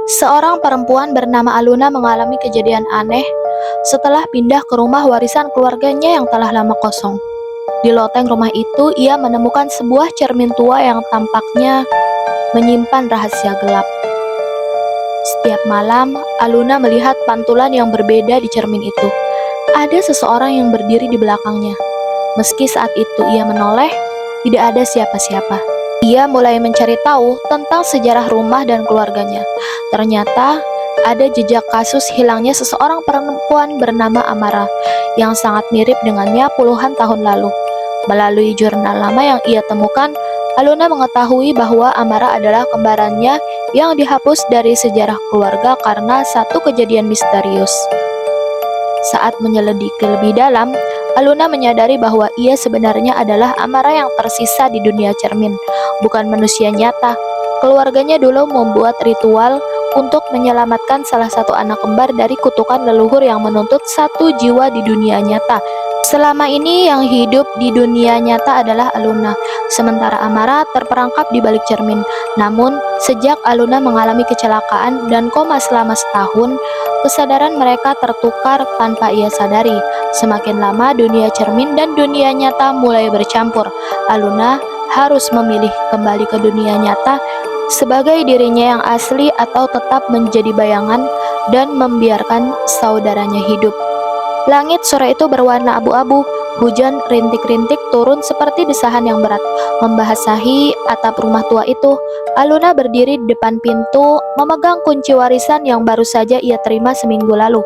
Seorang perempuan bernama Aluna mengalami kejadian aneh setelah pindah ke rumah warisan keluarganya yang telah lama kosong. Di loteng rumah itu, ia menemukan sebuah cermin tua yang tampaknya menyimpan rahasia gelap. Setiap malam, Aluna melihat pantulan yang berbeda di cermin itu. Ada seseorang yang berdiri di belakangnya. Meski saat itu ia menoleh, tidak ada siapa-siapa. Ia mulai mencari tahu tentang sejarah rumah dan keluarganya. Ternyata ada jejak kasus hilangnya seseorang perempuan bernama Amara yang sangat mirip dengannya puluhan tahun lalu. Melalui jurnal lama yang ia temukan, Aluna mengetahui bahwa Amara adalah kembarannya yang dihapus dari sejarah keluarga karena satu kejadian misterius. Saat menyelidiki lebih dalam, Aluna menyadari bahwa ia sebenarnya adalah Amara yang tersisa di dunia cermin, bukan manusia nyata. Keluarganya dulu membuat ritual untuk menyelamatkan salah satu anak kembar dari kutukan leluhur yang menuntut satu jiwa di dunia nyata. Selama ini yang hidup di dunia nyata adalah Aluna, sementara Amara terperangkap di balik cermin. Namun, sejak Aluna mengalami kecelakaan dan koma selama setahun, kesadaran mereka tertukar tanpa ia sadari. Semakin lama dunia cermin dan dunia nyata mulai bercampur. Aluna harus memilih kembali ke dunia nyata sebagai dirinya yang asli atau tetap menjadi bayangan dan membiarkan saudaranya hidup. Langit sore itu berwarna abu-abu. Hujan rintik-rintik turun seperti desahan yang berat, membasahi atap rumah tua itu. Aluna berdiri di depan pintu, memegang kunci warisan yang baru saja ia terima seminggu lalu,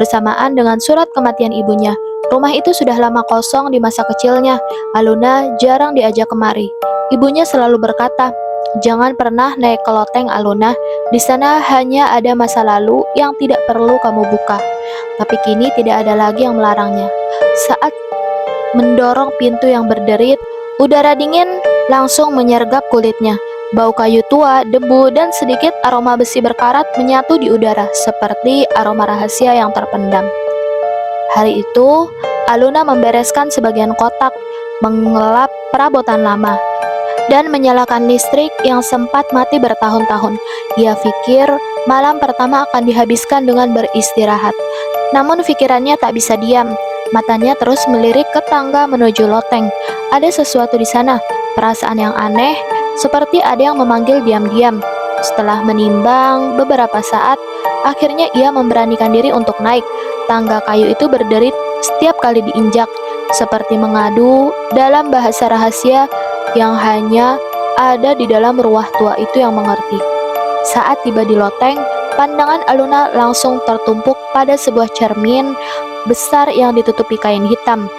bersamaan dengan surat kematian ibunya. Rumah itu sudah lama kosong di masa kecilnya. Aluna jarang diajak kemari. Ibunya selalu berkata, "Jangan pernah naik ke loteng, Aluna. Di sana hanya ada masa lalu yang tidak perlu kamu buka." Tapi kini tidak ada lagi yang melarangnya. Saat mendorong pintu yang berderit, udara dingin langsung menyergap kulitnya. Bau kayu tua, debu, dan sedikit aroma besi berkarat menyatu di udara, seperti aroma rahasia yang terpendam. Hari itu, Aluna membereskan sebagian kotak, mengelap perabotan lama, dan menyalakan listrik yang sempat mati bertahun-tahun. Ia pikir malam pertama akan dihabiskan dengan beristirahat. Namun pikirannya tak bisa diam. Matanya terus melirik ke tangga menuju loteng. Ada sesuatu di sana, perasaan yang aneh, seperti ada yang memanggil diam-diam. Setelah menimbang beberapa saat, akhirnya ia memberanikan diri untuk naik. Tangga kayu itu berderit setiap kali diinjak, seperti mengadu dalam bahasa rahasia yang hanya ada di dalam ruah tua itu yang mengerti. Saat tiba di loteng, pandangan Aluna langsung tertumpuk pada sebuah cermin besar yang ditutupi kain hitam.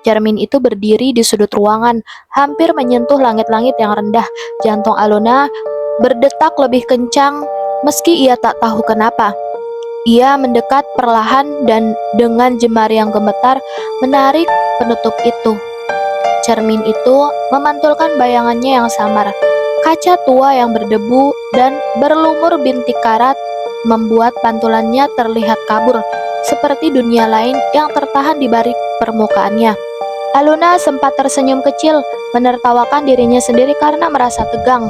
Cermin itu berdiri di sudut ruangan, hampir menyentuh langit-langit yang rendah. Jantung Aluna berdetak lebih kencang, meski ia tak tahu kenapa. Ia mendekat perlahan dan dengan jemari yang gemetar menarik penutup itu. Cermin itu memantulkan bayangannya yang samar. Kaca tua yang berdebu dan berlumur bintik karat membuat pantulannya terlihat kabur, seperti dunia lain yang tertahan di balik permukaannya. Aluna sempat tersenyum kecil, menertawakan dirinya sendiri karena merasa tegang.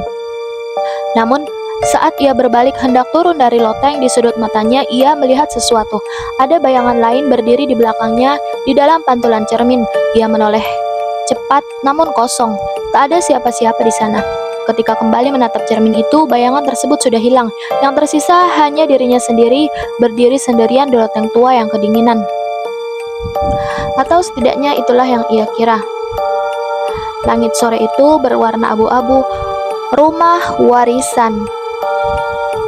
Namun, saat ia berbalik hendak turun dari loteng, di sudut matanya ia melihat sesuatu. Ada bayangan lain berdiri di belakangnya di dalam pantulan cermin. Ia menoleh cepat namun kosong. Tak ada siapa-siapa di sana. Ketika kembali menatap cermin itu, bayangan tersebut sudah hilang. Yang tersisa hanya dirinya sendiri, berdiri sendirian di loteng tua yang kedinginan. Atau setidaknya itulah yang ia kira. Langit sore itu berwarna abu-abu. Rumah warisan.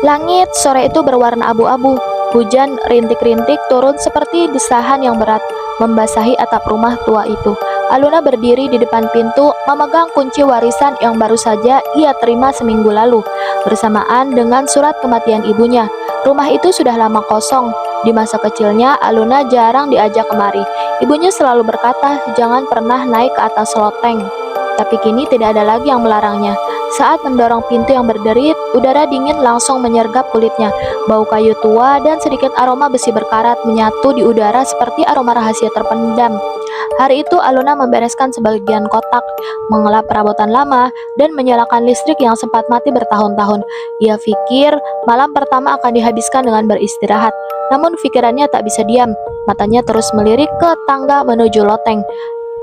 Langit sore itu berwarna abu-abu. Hujan rintik-rintik turun seperti desahan yang berat, membasahi atap rumah tua itu. Aluna berdiri di depan pintu, memegang kunci warisan yang baru saja ia terima seminggu lalu, bersamaan dengan surat kematian ibunya. Rumah itu sudah lama kosong. Di masa kecilnya, Aluna jarang diajak kemari. Ibunya selalu berkata, jangan pernah naik ke atas loteng. Tapi kini tidak ada lagi yang melarangnya. Saat mendorong pintu yang berderit, udara dingin langsung menyergap kulitnya. Bau kayu tua dan sedikit aroma besi berkarat menyatu di udara seperti aroma rahasia terpendam. Hari itu Aluna membereskan sebagian kotak, mengelap perabotan lama, dan menyalakan listrik yang sempat mati bertahun-tahun. Ia pikir malam pertama akan dihabiskan dengan beristirahat. Namun pikirannya tak bisa diam. Matanya terus melirik ke tangga menuju loteng.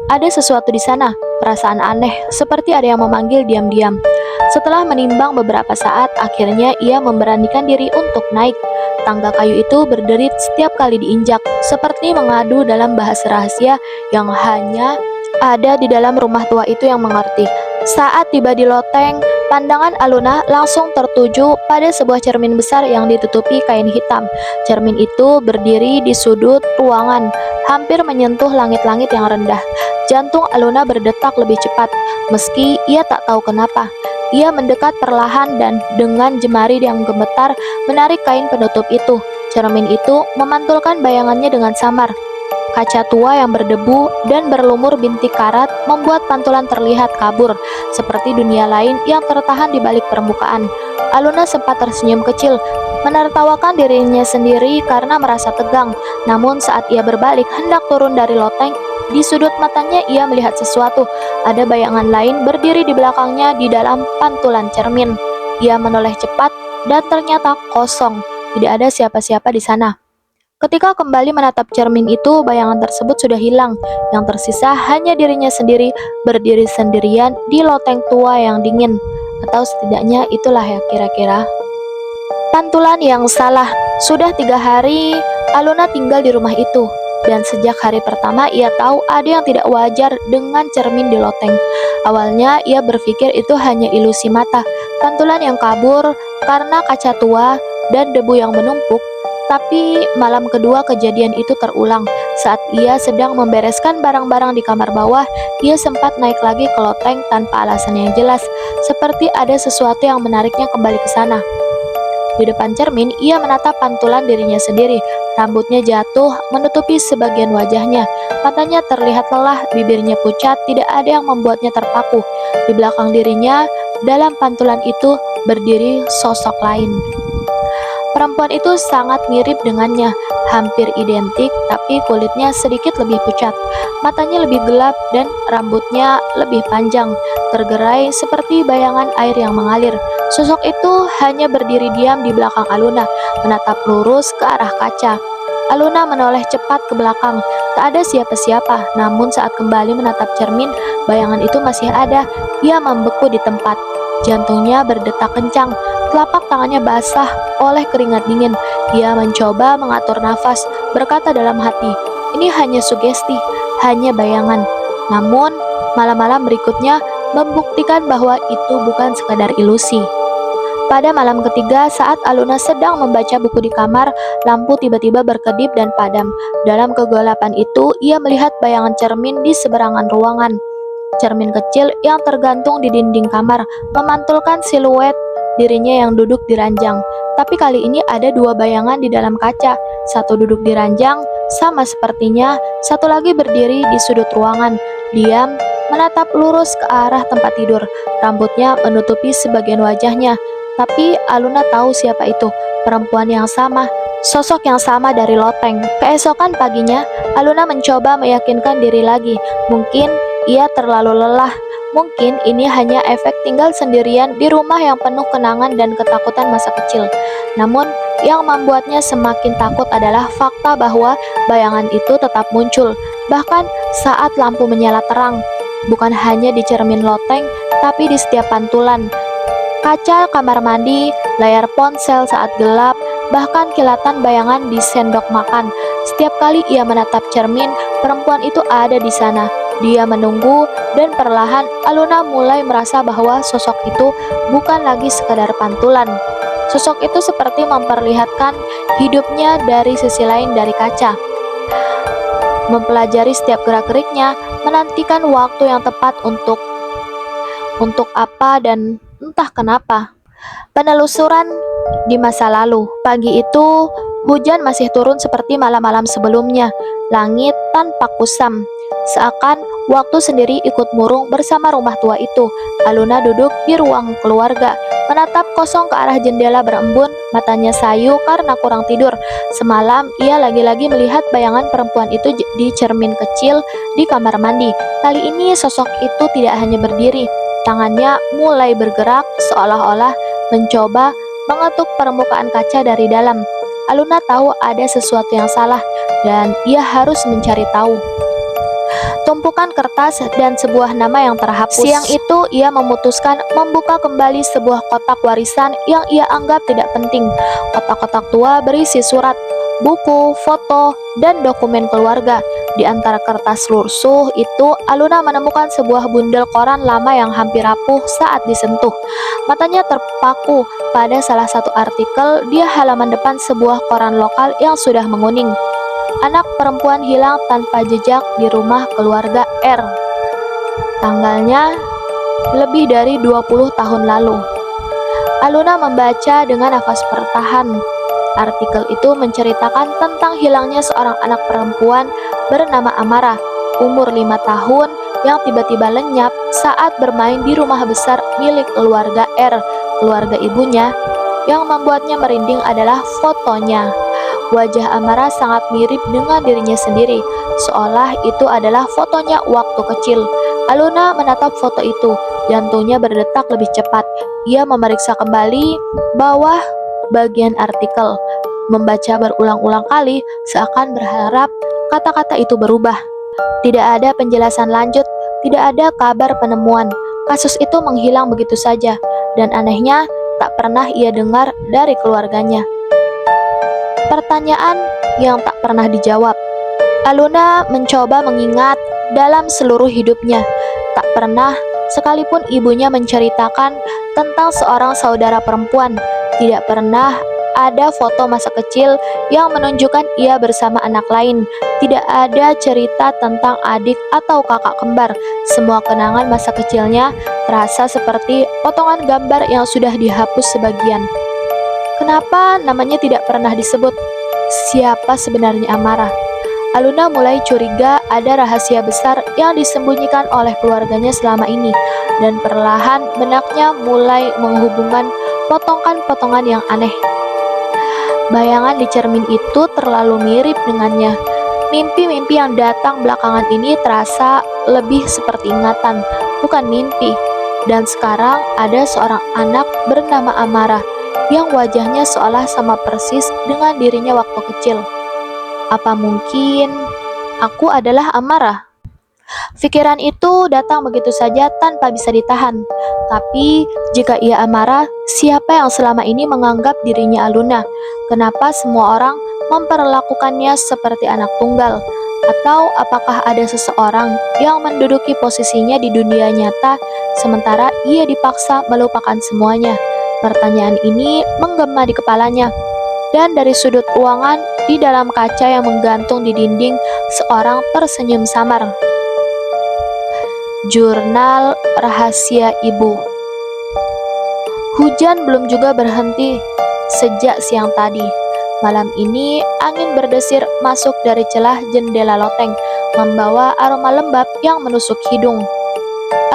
Ada sesuatu di sana, perasaan aneh, seperti ada yang memanggil diam-diam. Setelah menimbang beberapa saat, akhirnya ia memberanikan diri untuk naik. Tangga kayu itu berderit setiap kali diinjak, seperti mengadu dalam bahasa rahasia yang hanya ada di dalam rumah tua itu yang mengerti. Saat tiba di loteng, pandangan Aluna langsung tertuju pada sebuah cermin besar yang ditutupi kain hitam. Cermin itu berdiri di sudut ruangan, hampir menyentuh langit-langit yang rendah. Jantung Aluna berdetak lebih cepat, meski ia tak tahu kenapa. Ia mendekat perlahan dan dengan jemari yang gemetar menarik kain penutup itu. Cermin itu memantulkan bayangannya dengan samar. Kaca tua yang berdebu dan berlumur bintik karat membuat pantulan terlihat kabur, seperti dunia lain yang tertahan di balik permukaan. Aluna sempat tersenyum kecil, menertawakan dirinya sendiri karena merasa tegang. Namun saat ia berbalik hendak turun dari loteng, di sudut matanya ia melihat sesuatu. Ada bayangan lain berdiri di belakangnya di dalam pantulan cermin. Ia menoleh cepat dan ternyata kosong. Tidak ada siapa-siapa di sana. Ketika kembali menatap cermin itu, bayangan tersebut sudah hilang. Yang tersisa hanya dirinya sendiri, berdiri sendirian di loteng tua yang dingin. Atau setidaknya itulah ya kira-kira. Pantulan yang salah. Sudah 3 hari Aluna tinggal di rumah itu. Dan sejak hari pertama ia tahu ada yang tidak wajar dengan cermin di loteng. Awalnya ia berpikir itu hanya ilusi mata, pantulan yang kabur karena kaca tua dan debu yang menumpuk. Tapi malam kedua kejadian itu terulang. Saat ia sedang membereskan barang-barang di kamar bawah, ia sempat naik lagi ke loteng tanpa alasan yang jelas, seperti ada sesuatu yang menariknya kembali ke sana. Di depan cermin, ia menatap pantulan dirinya sendiri. Rambutnya jatuh, menutupi sebagian wajahnya. Matanya terlihat lelah, bibirnya pucat, tidak ada yang membuatnya terpaku. Di belakang dirinya, dalam pantulan itu, berdiri sosok lain. Perempuan itu sangat mirip dengannya, hampir identik, tapi kulitnya sedikit lebih pucat. Matanya lebih gelap dan rambutnya lebih panjang, tergerai seperti bayangan air yang mengalir. Sosok itu hanya berdiri diam di belakang Aluna, menatap lurus ke arah kaca. Aluna menoleh cepat ke belakang, tak ada siapa-siapa, namun saat kembali menatap cermin, bayangan itu masih ada. Ia membeku di tempat. Jantungnya berdetak kencang, telapak tangannya basah oleh keringat dingin. Ia mencoba mengatur nafas, berkata dalam hati, ini hanya sugesti, hanya bayangan. Namun, malam-malam berikutnya membuktikan bahwa itu bukan sekadar ilusi. Pada malam ketiga, saat Aluna sedang membaca buku di kamar, lampu tiba-tiba berkedip dan padam. Dalam kegelapan itu, ia melihat bayangan cermin di seberangan ruangan. Cermin kecil yang tergantung di dinding kamar memantulkan siluet dirinya yang duduk di ranjang. Tapi kali ini ada 2 bayangan di dalam kaca. Satu duduk di ranjang, sama sepertinya, satu lagi berdiri di sudut ruangan, diam, menatap lurus ke arah tempat tidur. Rambutnya menutupi sebagian wajahnya. Tapi Aluna tahu siapa itu, perempuan yang sama, sosok yang sama dari loteng. Keesokan paginya, Aluna mencoba meyakinkan diri lagi. Mungkin ia terlalu lelah. Mungkin ini hanya efek tinggal sendirian di rumah yang penuh kenangan dan ketakutan masa kecil. Namun, yang membuatnya semakin takut adalah fakta bahwa bayangan itu tetap muncul, bahkan saat lampu menyala terang. Bukan hanya di cermin loteng, tapi di setiap pantulan. Kaca kamar mandi, layar ponsel saat gelap, bahkan kilatan bayangan di sendok makan. Setiap kali ia menatap cermin, perempuan itu ada di sana. Dia menunggu, dan perlahan Aluna mulai merasa bahwa sosok itu bukan lagi sekadar pantulan. Sosok itu seperti memperlihatkan hidupnya dari sisi lain dari kaca. Mempelajari setiap gerak-geriknya, menantikan waktu yang tepat untuk apa dan entah kenapa. Penelusuran di masa lalu. Pagi itu, hujan masih turun seperti malam-malam sebelumnya. Langit tanpa kusam. Seakan waktu sendiri ikut murung bersama rumah tua itu. Aluna duduk di ruang keluarga, menatap kosong ke arah jendela berembun, matanya sayu karena kurang tidur. Semalam, ia lagi-lagi melihat bayangan perempuan itu di cermin kecil di kamar mandi. Kali ini sosok itu tidak hanya berdiri, tangannya mulai bergerak seolah-olah mencoba mengetuk permukaan kaca dari dalam. Aluna tahu ada sesuatu yang salah dan ia harus mencari tahu. Tumpukan kertas dan sebuah nama yang terhapus. Siang itu ia memutuskan membuka kembali sebuah kotak warisan yang ia anggap tidak penting. Kotak-kotak tua berisi surat, buku, foto, dan dokumen keluarga. Di antara kertas lusuh itu, Aluna menemukan sebuah bundel koran lama yang hampir rapuh saat disentuh. Matanya terpaku pada salah satu artikel di halaman depan sebuah koran lokal yang sudah menguning. Anak perempuan hilang tanpa jejak di rumah keluarga R. Tanggalnya lebih dari 20 tahun lalu. Aluna membaca dengan nafas tertahan. Artikel itu menceritakan tentang hilangnya seorang anak perempuan bernama Amara, umur 5 tahun, yang tiba-tiba lenyap saat bermain di rumah besar milik keluarga R. Keluarga ibunya. Yang membuatnya merinding adalah fotonya. Wajah Amara sangat mirip dengan dirinya sendiri, seolah itu adalah fotonya waktu kecil. Aluna menatap foto itu, jantungnya berdetak lebih cepat. Ia memeriksa kembali bawah bagian artikel, membaca berulang-ulang kali seakan berharap kata-kata itu berubah. Tidak ada penjelasan lanjut, tidak ada kabar penemuan. Kasus itu menghilang begitu saja, dan anehnya tak pernah ia dengar dari keluarganya. Pertanyaan yang tak pernah dijawab. Aluna mencoba mengingat dalam seluruh hidupnya. Tak pernah sekalipun ibunya menceritakan tentang seorang saudara perempuan. Tidak pernah ada foto masa kecil yang menunjukkan ia bersama anak lain. Tidak ada cerita tentang adik atau kakak kembar. Semua kenangan masa kecilnya terasa seperti potongan gambar yang sudah dihapus sebagian. Kenapa namanya tidak pernah disebut? Siapa sebenarnya Amara? Aluna mulai curiga ada rahasia besar yang disembunyikan oleh keluarganya selama ini, dan perlahan benaknya mulai menghubungkan potongan-potongan yang aneh. Bayangan di cermin itu terlalu mirip dengannya. Mimpi-mimpi yang datang belakangan ini terasa lebih seperti ingatan, bukan mimpi. Dan sekarang ada seorang anak bernama Amara, yang wajahnya seolah sama persis dengan dirinya waktu kecil. Apa mungkin aku adalah Amara? Pikiran itu datang begitu saja tanpa bisa ditahan. Tapi jika ia Amara, siapa yang selama ini menganggap dirinya Aluna? Kenapa semua orang memperlakukannya seperti anak tunggal? Atau apakah ada seseorang yang menduduki posisinya di dunia nyata sementara ia dipaksa melupakan semuanya? Pertanyaan ini menggema di kepalanya, dan dari sudut ruangan di dalam kaca yang menggantung di dinding, seorang tersenyum samar. Jurnal Rahasia Ibu. Hujan belum juga berhenti sejak siang tadi. Malam ini angin berdesir masuk dari celah jendela loteng, membawa aroma lembab yang menusuk hidung.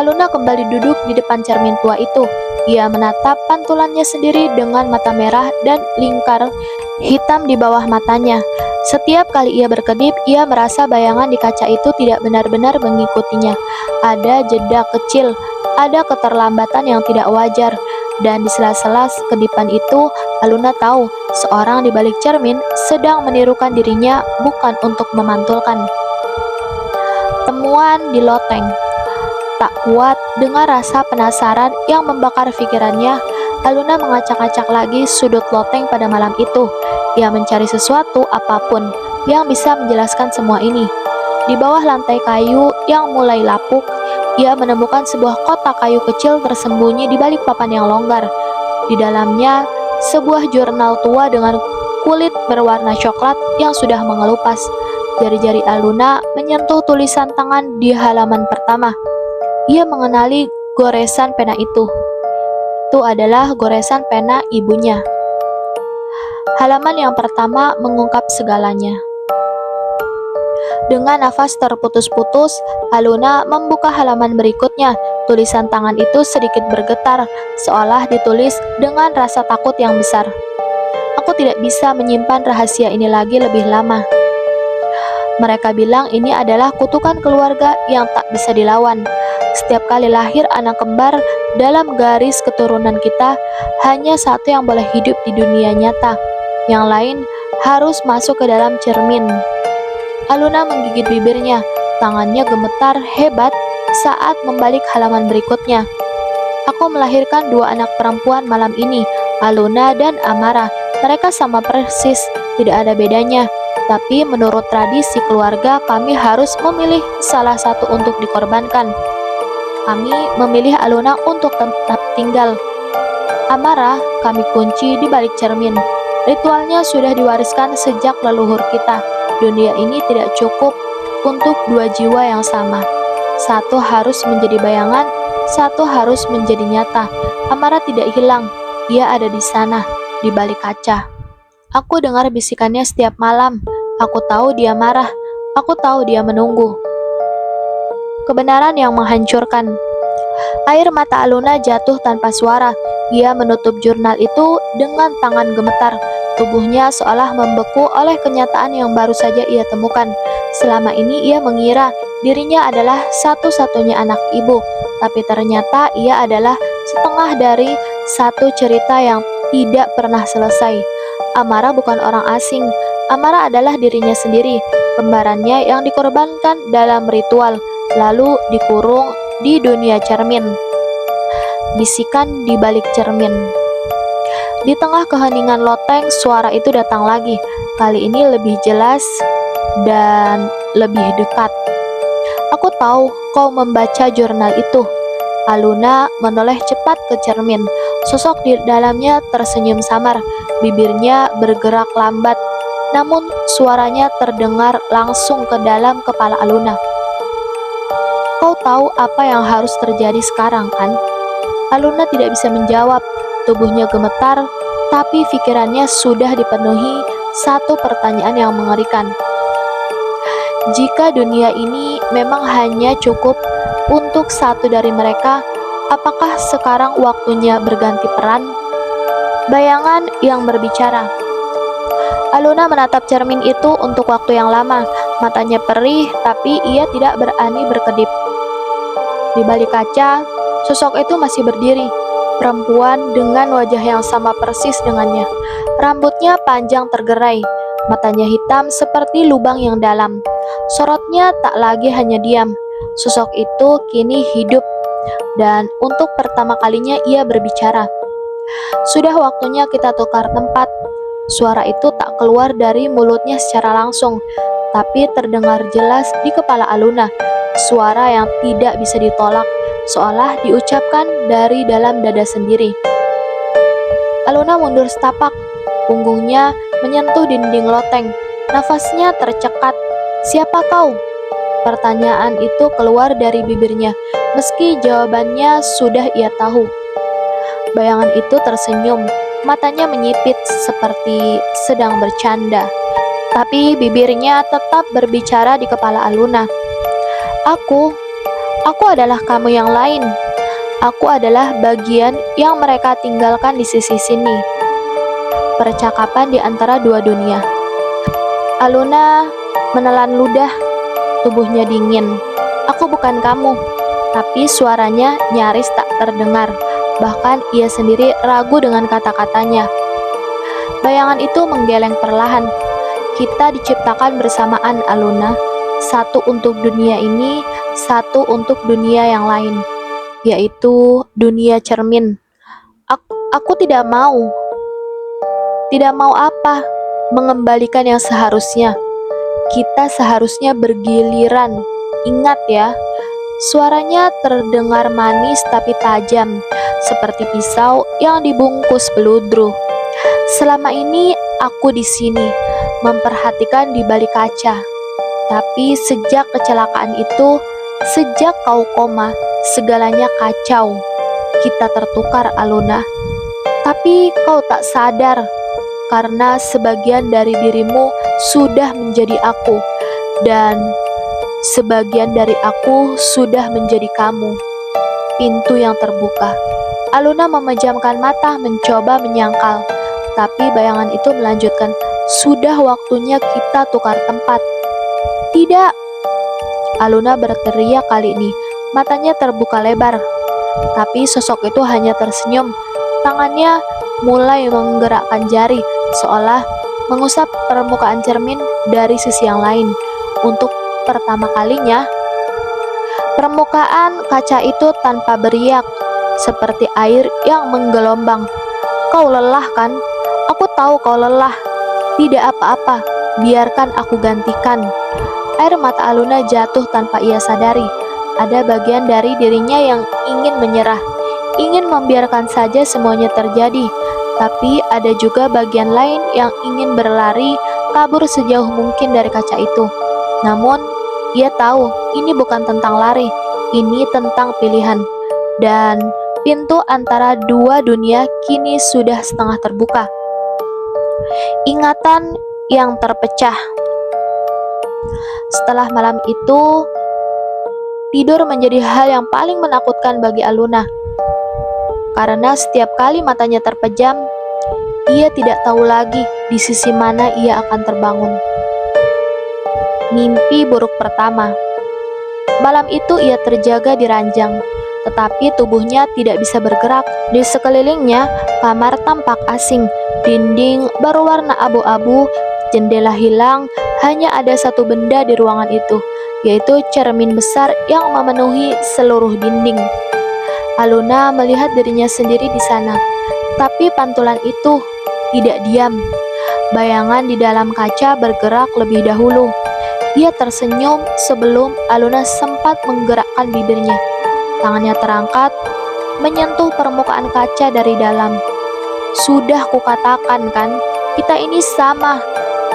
Aluna kembali duduk di depan cermin tua itu. Ia menatap pantulannya sendiri dengan mata merah dan lingkar hitam di bawah matanya. Setiap kali ia berkedip, ia merasa bayangan di kaca itu tidak benar-benar mengikutinya. Ada jeda kecil, ada keterlambatan yang tidak wajar. Dan di sela-sela kedipan itu, Aluna tahu seorang di balik cermin sedang menirukan dirinya, bukan untuk memantulkan. Temuan di loteng. Tak kuat dengan rasa penasaran yang membakar pikirannya, Aluna mengacak-acak lagi sudut loteng pada malam itu. Ia mencari sesuatu apapun yang bisa menjelaskan semua ini. Di bawah lantai kayu yang mulai lapuk, ia menemukan sebuah kotak kayu kecil tersembunyi di balik papan yang longgar. Di dalamnya, sebuah jurnal tua dengan kulit berwarna coklat yang sudah mengelupas. Jari-jari Aluna menyentuh tulisan tangan di halaman pertama. Ia mengenali goresan pena itu. Itu adalah goresan pena ibunya. Halaman yang pertama mengungkap segalanya. Dengan nafas terputus-putus, Aluna membuka halaman berikutnya. Tulisan tangan itu sedikit bergetar, seolah ditulis dengan rasa takut yang besar. Aku tidak bisa menyimpan rahasia ini lagi lebih lama. Mereka bilang ini adalah kutukan keluarga yang tak bisa dilawan. Setiap kali lahir anak kembar dalam garis keturunan kita, hanya satu yang boleh hidup di dunia nyata. Yang lain harus masuk ke dalam cermin. Aluna menggigit bibirnya, tangannya gemetar hebat saat membalik halaman berikutnya. Aku melahirkan 2 anak perempuan malam ini, Aluna dan Amara. Mereka sama persis, tidak ada bedanya. Tapi menurut tradisi keluarga, kami harus memilih salah satu untuk dikorbankan. Kami memilih Aluna untuk tetap tinggal. Amara kami kunci di balik cermin. Ritualnya sudah diwariskan sejak leluhur kita. Dunia ini tidak cukup untuk 2 jiwa yang sama. Satu harus menjadi bayangan, satu harus menjadi nyata. Amara tidak hilang, dia ada di sana, di balik kaca. Aku dengar bisikannya setiap malam. Aku tahu dia marah, aku tahu dia menunggu. Kebenaran yang menghancurkan. Air mata Aluna jatuh tanpa suara. Ia menutup jurnal itu dengan tangan gemetar. Tubuhnya seolah membeku oleh kenyataan yang baru saja ia temukan. Selama ini ia mengira dirinya adalah satu-satunya anak ibu, tapi ternyata ia adalah setengah dari satu cerita yang tidak pernah selesai. Amara bukan orang asing. Amara adalah dirinya sendiri, kembarannya yang dikorbankan dalam ritual, lalu dikurung di dunia cermin. Bisikan di balik cermin. Di tengah keheningan loteng, suara itu datang lagi. Kali ini lebih jelas dan lebih dekat. Aku tahu kau membaca jurnal itu. Aluna menoleh cepat ke cermin. Sosok di dalamnya tersenyum samar. Bibirnya bergerak lambat. Namun suaranya terdengar langsung ke dalam kepala Aluna. Kau tahu apa yang harus terjadi sekarang, kan? Aluna tidak bisa menjawab. Tubuhnya gemetar, tapi pikirannya sudah dipenuhi satu pertanyaan yang mengerikan. Jika dunia ini memang hanya cukup untuk satu dari mereka, apakah sekarang waktunya berganti peran? Bayangan yang berbicara. Aluna menatap cermin itu untuk waktu yang lama. Matanya perih, tapi ia tidak berani berkedip. Di balik kaca, sosok itu masih berdiri. Perempuan dengan wajah yang sama persis dengannya. Rambutnya panjang tergerai, matanya hitam seperti lubang yang dalam. Sorotnya tak lagi hanya diam. Sosok itu kini hidup, dan untuk pertama kalinya ia berbicara. Sudah waktunya kita tukar tempat. Suara itu tak keluar dari mulutnya secara langsung, tapi terdengar jelas di kepala Aluna. Suara yang tidak bisa ditolak, seolah diucapkan dari dalam dada sendiri. Aluna mundur setapak, punggungnya menyentuh dinding loteng. Nafasnya tercekat. Siapa kau? Pertanyaan itu keluar dari bibirnya, meski jawabannya sudah ia tahu. Bayangan itu tersenyum, matanya menyipit seperti sedang bercanda. Tapi bibirnya tetap berbicara di kepala Aluna. Aku adalah kamu yang lain. Aku adalah bagian yang mereka tinggalkan di sisi sini. Percakapan di antara 2 dunia. Aluna menelan ludah, tubuhnya dingin. Aku bukan kamu, tapi suaranya nyaris tak terdengar. Bahkan ia sendiri ragu dengan kata-katanya. Bayangan itu menggeleng perlahan. Kita diciptakan bersamaan, Aluna. Satu untuk dunia ini, satu untuk dunia yang lain, yaitu dunia cermin. Aku tidak mau. Tidak mau apa? Mengembalikan yang seharusnya. Kita seharusnya bergiliran. Ingat ya, suaranya terdengar manis tapi tajam, seperti pisau yang dibungkus beludru. Selama ini aku di sini, memperhatikan di balik kaca. Tapi sejak kecelakaan itu, sejak kau koma, segalanya kacau. Kita tertukar, Aluna. Tapi kau tak sadar, karena sebagian dari dirimu sudah menjadi aku. dan sebagian dari aku sudah menjadi kamu. Pintu yang terbuka. Aluna memejamkan mata mencoba menyangkal, tapi bayangan itu melanjutkan, "Sudah waktunya kita tukar tempat." "Tidak!" Aluna berteriak kali ini. Matanya terbuka lebar, tapi sosok itu hanya tersenyum. Tangannya mulai menggerakkan jari, seolah mengusap permukaan cermin dari sisi yang lain. Untuk pertama kalinya, permukaan kaca itu tanpa beriak, seperti air yang menggelombang. "Kau lelah kan? Aku tahu kau lelah. Tidak apa-apa, biarkan aku gantikan." Air mata Aluna jatuh tanpa ia sadari. Ada bagian dari dirinya yang ingin menyerah, ingin membiarkan saja semuanya terjadi. Tapi ada juga bagian lain yang ingin berlari, kabur sejauh mungkin dari kaca itu. Namun, ia tahu ini bukan tentang lari, ini tentang pilihan. Dan pintu antara dua dunia kini sudah setengah terbuka. Ingatan yang terpecah. Setelah malam itu, tidur menjadi hal yang paling menakutkan bagi Aluna. Karena setiap kali matanya terpejam, ia tidak tahu lagi di sisi mana ia akan terbangun. Mimpi buruk pertama. Malam itu ia terjaga di ranjang, tetapi tubuhnya tidak bisa bergerak. Di sekelilingnya, kamar tampak asing, dinding berwarna abu-abu, jendela hilang, hanya ada satu benda di ruangan itu, yaitu cermin besar yang memenuhi seluruh dinding. Aluna melihat dirinya sendiri di sana, tapi pantulan itu tidak diam. Bayangan di dalam kaca bergerak lebih dahulu. Ia tersenyum sebelum Aluna sempat menggerakkan bibirnya. Tangannya terangkat, menyentuh permukaan kaca dari dalam. "Sudah kukatakan kan, kita ini sama.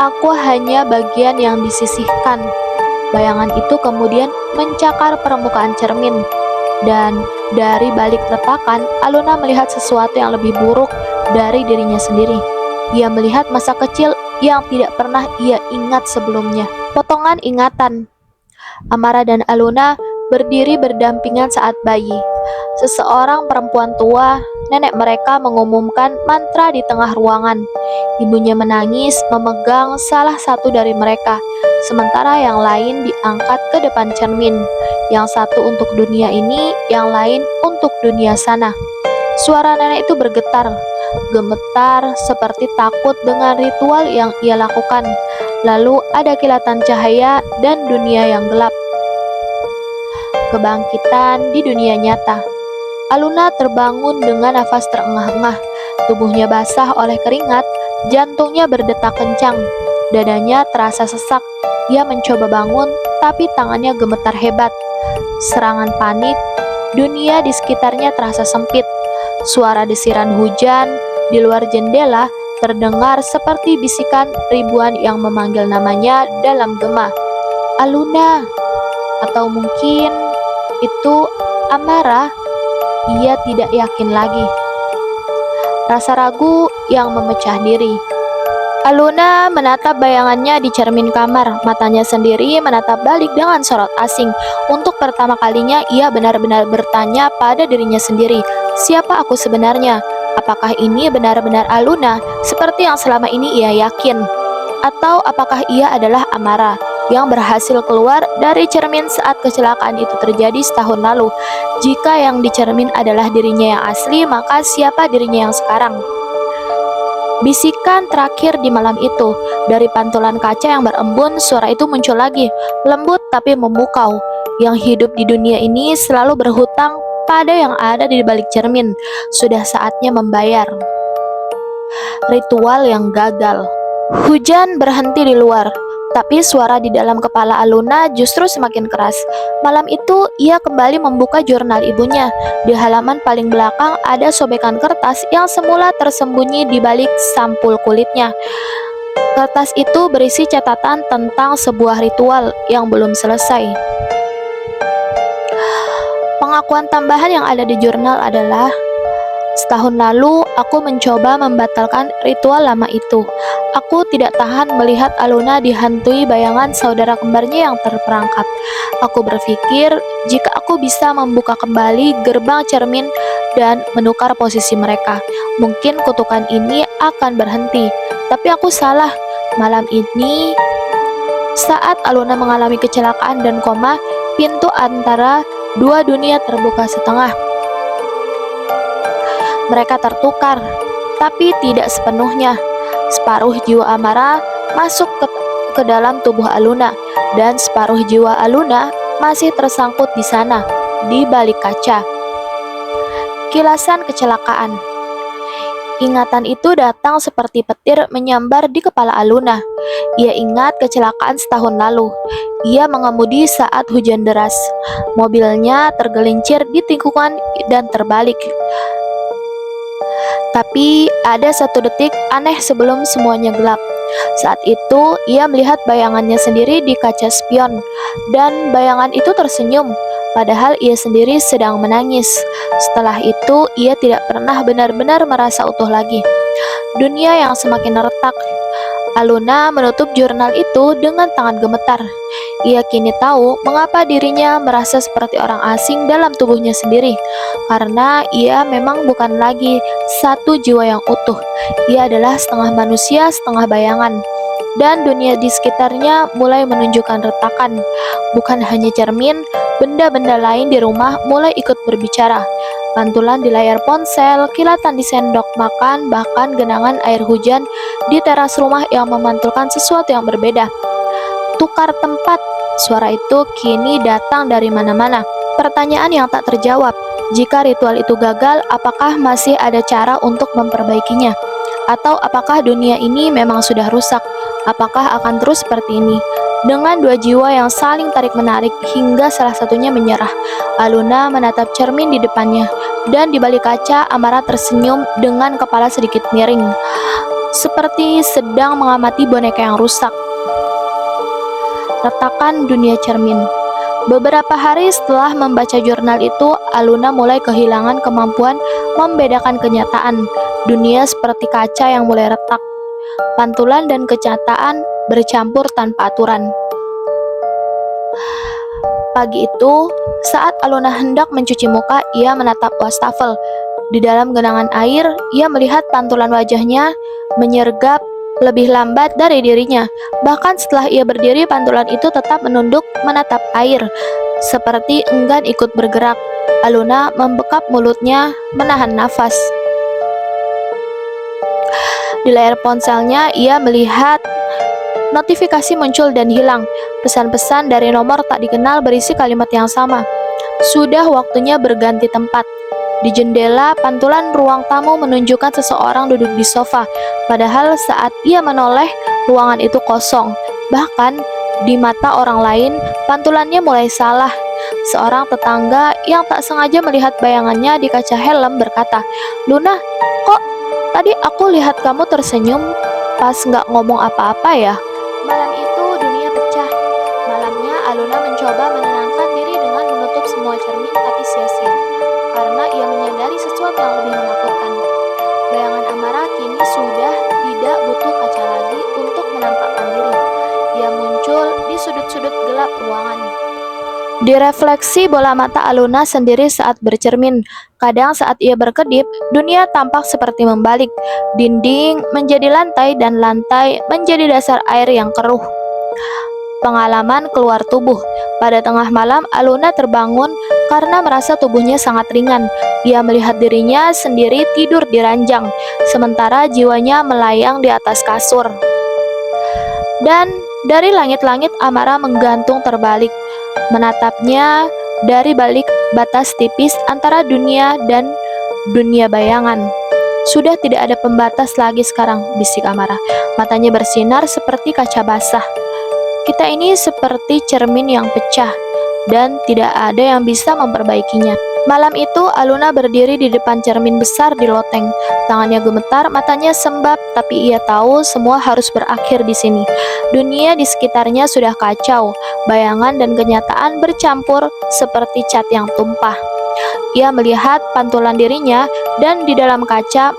Aku hanya bagian yang disisihkan." Bayangan itu kemudian mencakar permukaan cermin. Dan dari balik retakan, Aluna melihat sesuatu yang lebih buruk dari dirinya sendiri. Ia melihat masa kecil yang tidak pernah ia ingat sebelumnya. Potongan ingatan. Amara dan Aluna berdiri berdampingan saat bayi. Seseorang perempuan tua, nenek mereka, mengumumkan mantra di tengah ruangan. Ibunya menangis memegang salah satu dari mereka, sementara yang lain diangkat ke depan cermin. Yang satu untuk dunia ini, yang lain untuk dunia sana. Suara nenek itu bergetar, gemetar seperti takut dengan ritual yang ia lakukan. Lalu ada kilatan cahaya dan dunia yang gelap. Kebangkitan di dunia nyata. Aluna terbangun dengan nafas terengah-engah. Tubuhnya basah oleh keringat, jantungnya berdetak kencang, dadanya terasa sesak. Ia mencoba bangun, tapi tangannya gemetar hebat. Serangan panik, dunia di sekitarnya terasa sempit. Suara desiran hujan di luar jendela terdengar seperti bisikan ribuan yang memanggil namanya dalam gema. "Aluna," atau mungkin itu Amara. Ia tidak yakin lagi. Rasa ragu yang memecah diri. Aluna menatap bayangannya di cermin kamar. Matanya sendiri menatap balik dengan sorot asing. Untuk pertama kalinya ia benar-benar bertanya pada dirinya sendiri, siapa aku sebenarnya? Apakah ini benar-benar Aluna seperti yang selama ini ia yakin? Atau apakah ia adalah Amara yang berhasil keluar dari cermin saat kecelakaan itu terjadi setahun lalu? Jika yang di cermin adalah dirinya yang asli, maka siapa dirinya yang sekarang? Bisikan terakhir di malam itu. Dari pantulan kaca yang berembun, suara itu muncul lagi, lembut tapi memukau. Yang hidup di dunia ini selalu berhutang pada yang ada di balik cermin. Sudah saatnya membayar. Ritual yang gagal. Hujan berhenti di luar, tapi suara di dalam kepala Aluna justru semakin keras. Malam itu ia kembali membuka jurnal ibunya. Di halaman paling belakang ada sobekan kertas yang semula tersembunyi di balik sampul kulitnya. Kertas itu berisi catatan tentang sebuah ritual yang belum selesai. Pengakuan tambahan yang ada di jurnal adalah, Setahun lalu, aku mencoba membatalkan ritual lama itu. Aku tidak tahan melihat Aluna dihantui bayangan saudara kembarnya yang terperangkap. Aku berpikir, jika aku bisa membuka kembali gerbang cermin dan menukar posisi mereka, mungkin kutukan ini akan berhenti. Tapi aku salah. Malam ini, saat Aluna mengalami kecelakaan dan koma, pintu antara dua dunia terbuka setengah. Mereka tertukar, tapi tidak sepenuhnya. Separuh jiwa Amara masuk ke dalam tubuh Aluna, dan separuh jiwa Aluna masih tersangkut di sana, di balik kaca. Kilasan kecelakaan. Ingatan itu datang seperti petir menyambar di kepala Aluna. Ia ingat kecelakaan setahun lalu. Ia mengemudi saat hujan deras. Mobilnya tergelincir di tikungan dan terbalik. Tapi ada satu detik aneh sebelum semuanya gelap. Saat itu, ia melihat bayangannya sendiri di kaca spion, dan bayangan itu tersenyum, padahal ia sendiri sedang menangis. Setelah itu, ia tidak pernah benar-benar merasa utuh lagi. Dunia yang semakin retak. Aluna menutup jurnal itu dengan tangan gemetar. Ia kini tahu mengapa dirinya merasa seperti orang asing dalam tubuhnya sendiri, karena ia memang bukan lagi satu jiwa yang utuh. Ia adalah setengah manusia, setengah bayangan. Dan dunia di sekitarnya mulai menunjukkan retakan. Bukan hanya cermin, benda-benda lain di rumah mulai ikut berbicara. Pantulan di layar ponsel, kilatan di sendok makan, bahkan genangan air hujan di teras rumah yang memantulkan sesuatu yang berbeda. Tukar tempat, suara itu kini datang dari mana-mana. Pertanyaan yang tak terjawab, jika ritual itu gagal, apakah masih ada cara untuk memperbaikinya? Atau apakah dunia ini memang sudah rusak? Apakah akan terus seperti ini? Dengan dua jiwa yang saling tarik-menarik hingga salah satunya menyerah, Aluna menatap cermin di depannya, dan di balik kaca Amara tersenyum dengan kepala sedikit miring, seperti sedang mengamati boneka yang rusak. Retakan dunia cermin. Beberapa hari setelah membaca jurnal itu, Aluna mulai kehilangan kemampuan membedakan kenyataan. Dunia seperti kaca yang mulai retak. Pantulan dan kenyataan bercampur tanpa aturan. Pagi itu, saat Aluna hendak mencuci muka, ia menatap wastafel. Di dalam genangan air, ia melihat pantulan wajahnya menyergap lebih lambat dari dirinya. Bahkan setelah ia berdiri, pantulan itu tetap menunduk menatap air, seperti enggan ikut bergerak. Aluna membekap mulutnya, menahan nafas. Di layar ponselnya, ia melihat notifikasi muncul dan hilang. Pesan-pesan dari nomor tak dikenal berisi kalimat yang sama. Sudah waktunya berganti tempat. Di jendela, pantulan ruang tamu menunjukkan seseorang duduk di sofa. Padahal saat ia menoleh, ruangan itu kosong. Bahkan, di mata orang lain, pantulannya mulai salah. Seorang tetangga yang tak sengaja melihat bayangannya di kaca helm berkata, "Luna, kok tadi aku lihat kamu tersenyum pas nggak ngomong apa-apa ya?" Malam itu dunia pecah. Malamnya Aluna mencoba menenangkan diri dengan menutup semua cermin, tapi sia-sia. Karena ia menyadari sesuatu yang lebih menakutkan. Bayangan Amara kini sudah tidak butuh kaca lagi untuk menampakkan diri. Ia muncul di sudut-sudut gelap ruangan. Direfleksi bola mata Aluna sendiri saat bercermin. Kadang saat ia berkedip, dunia tampak seperti membalik. Dinding menjadi lantai dan lantai menjadi dasar air yang keruh. Pengalaman keluar tubuh. Pada tengah malam, Aluna terbangun karena merasa tubuhnya sangat ringan. Ia melihat dirinya sendiri tidur di ranjang, sementara jiwanya melayang di atas kasur. Dan dari langit-langit Amara menggantung terbalik, menatapnya dari balik batas tipis antara dunia dan dunia bayangan. Sudah tidak ada pembatas lagi sekarang, bisik Amara. Matanya bersinar seperti kaca basah. Kita ini seperti cermin yang pecah, dan tidak ada yang bisa memperbaikinya. Malam itu, Aluna berdiri di depan cermin besar di loteng. Tangannya gemetar, matanya sembab, tapi ia tahu semua harus berakhir di sini. Dunia di sekitarnya sudah kacau, bayangan dan kenyataan bercampur seperti cat yang tumpah. Ia melihat pantulan dirinya dan di dalam kaca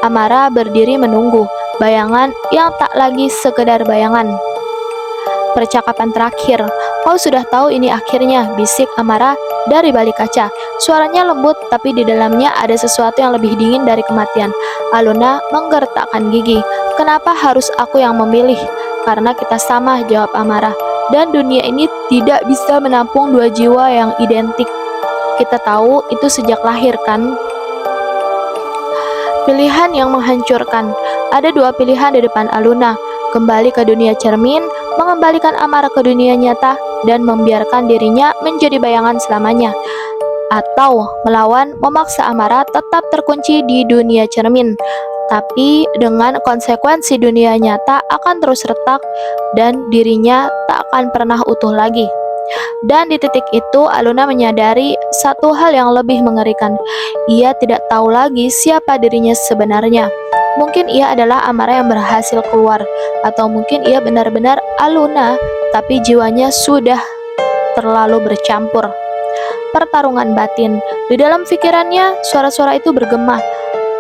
Amara berdiri menunggu, bayangan yang tak lagi sekedar bayangan. Percakapan terakhir, kau sudah tahu ini akhirnya, bisik Amara dari balik kaca. Suaranya lembut, tapi di dalamnya ada sesuatu yang lebih dingin dari kematian. Aluna menggertakkan gigi. Kenapa harus aku yang memilih? Karena kita sama, jawab Amara. Dan dunia ini tidak bisa menampung dua jiwa yang identik. Kita tahu itu sejak lahir, kan? Pilihan yang menghancurkan. Ada dua pilihan di depan Aluna. Kembali ke dunia cermin, mengembalikan Amara ke dunia nyata, dan membiarkan dirinya menjadi bayangan selamanya. Atau melawan, memaksa Amara tetap terkunci di dunia cermin, tapi dengan konsekuensi dunia nyata akan terus retak dan dirinya tak akan pernah utuh lagi. Dan di titik itu Aluna menyadari satu hal yang lebih mengerikan. Ia tidak tahu lagi siapa dirinya sebenarnya. Mungkin ia adalah Amara yang berhasil keluar, atau mungkin ia benar-benar Aluna, tapi jiwanya sudah terlalu bercampur. Pertarungan batin. Di dalam pikirannya, suara-suara itu bergema.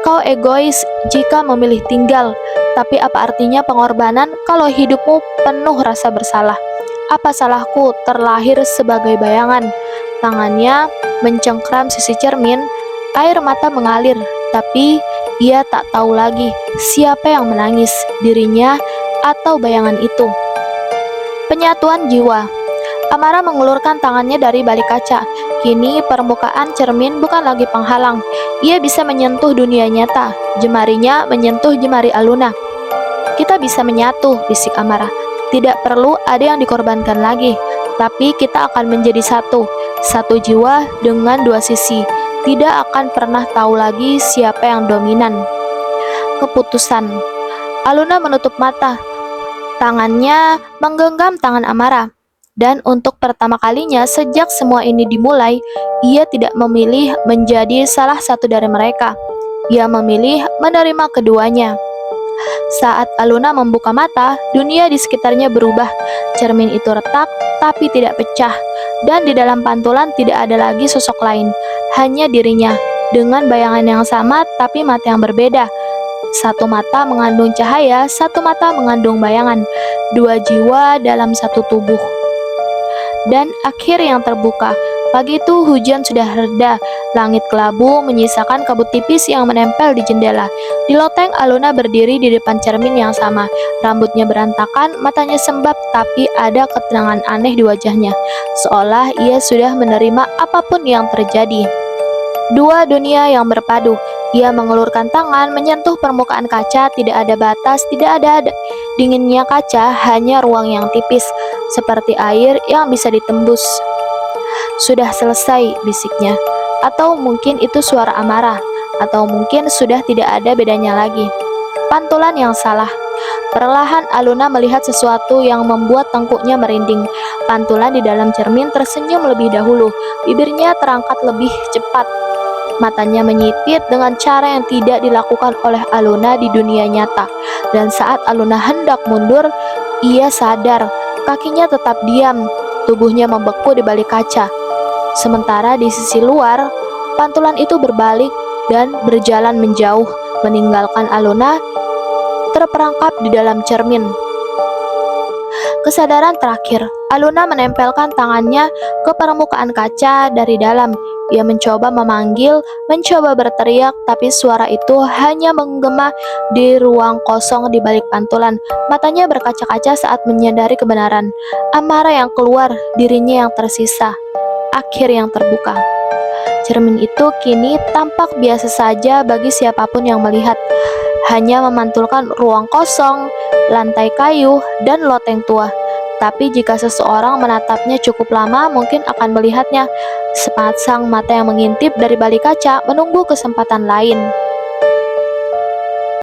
Kau egois jika memilih tinggal, tapi apa artinya pengorbanan kalau hidupmu penuh rasa bersalah? Apa salahku terlahir sebagai bayangan? Tangannya mencengkram sisi cermin, air mata mengalir, tapi ia tak tahu lagi siapa yang menangis, dirinya atau bayangan itu. Penyatuan jiwa. Amara mengulurkan tangannya dari balik kaca. Kini permukaan cermin bukan lagi penghalang. Ia bisa menyentuh dunia nyata. Jemarinya menyentuh jemari Aluna. Kita bisa menyatu, bisik Amara. Tidak perlu ada yang dikorbankan lagi, tapi kita akan menjadi satu. Satu jiwa dengan dua sisi. Tidak akan pernah tahu lagi siapa yang dominan. Keputusan. Aluna menutup mata. Tangannya menggenggam tangan Amara. Dan untuk pertama kalinya sejak semua ini dimulai, ia tidak memilih menjadi salah satu dari mereka. Ia memilih menerima keduanya. Saat Aluna membuka mata, dunia di sekitarnya berubah. Cermin itu retak, tapi tidak pecah. Dan di dalam pantulan tidak ada lagi sosok lain, hanya dirinya, dengan bayangan yang sama tapi mata yang berbeda. Satu mata mengandung cahaya, satu mata mengandung bayangan. Dua jiwa dalam satu tubuh. Dan akhir yang terbuka. Pagi itu hujan sudah reda, langit kelabu menyisakan kabut tipis yang menempel di jendela. Di loteng Aluna berdiri di depan cermin yang sama. Rambutnya berantakan, matanya sembab, tapi ada ketenangan aneh di wajahnya. Seolah ia sudah menerima apapun yang terjadi. Dua dunia yang berpadu. Ia mengulurkan tangan, menyentuh permukaan kaca, tidak ada batas, tidak ada dinginnya kaca, hanya ruang yang tipis, seperti air yang bisa ditembus. Sudah selesai, bisiknya. Atau mungkin itu suara Amara, atau mungkin sudah tidak ada bedanya lagi. Pantulan yang salah. Perlahan Aluna melihat sesuatu yang membuat tengkuknya merinding. Pantulan di dalam cermin tersenyum lebih dahulu, bibirnya terangkat lebih cepat. Matanya menyipit dengan cara yang tidak dilakukan oleh Aluna di dunia nyata. Dan saat Aluna hendak mundur, ia sadar kakinya tetap diam, tubuhnya membeku di balik kaca. Sementara di sisi luar, pantulan itu berbalik dan berjalan menjauh, meninggalkan Aluna terperangkap di dalam cermin. Kesadaran terakhir, Aluna menempelkan tangannya ke permukaan kaca dari dalam. Ia mencoba memanggil, mencoba berteriak, tapi suara itu hanya menggema di ruang kosong di balik pantulan. Matanya berkaca-kaca saat menyadari kebenaran. Amara yang keluar, dirinya yang tersisa. Akhir yang terbuka. Cermin itu kini tampak biasa saja bagi siapapun yang melihat. Hanya memantulkan ruang kosong, lantai kayu, dan loteng tua. Tapi jika seseorang menatapnya cukup lama, mungkin akan melihatnya sepasang mata yang mengintip dari balik kaca, menunggu kesempatan lain.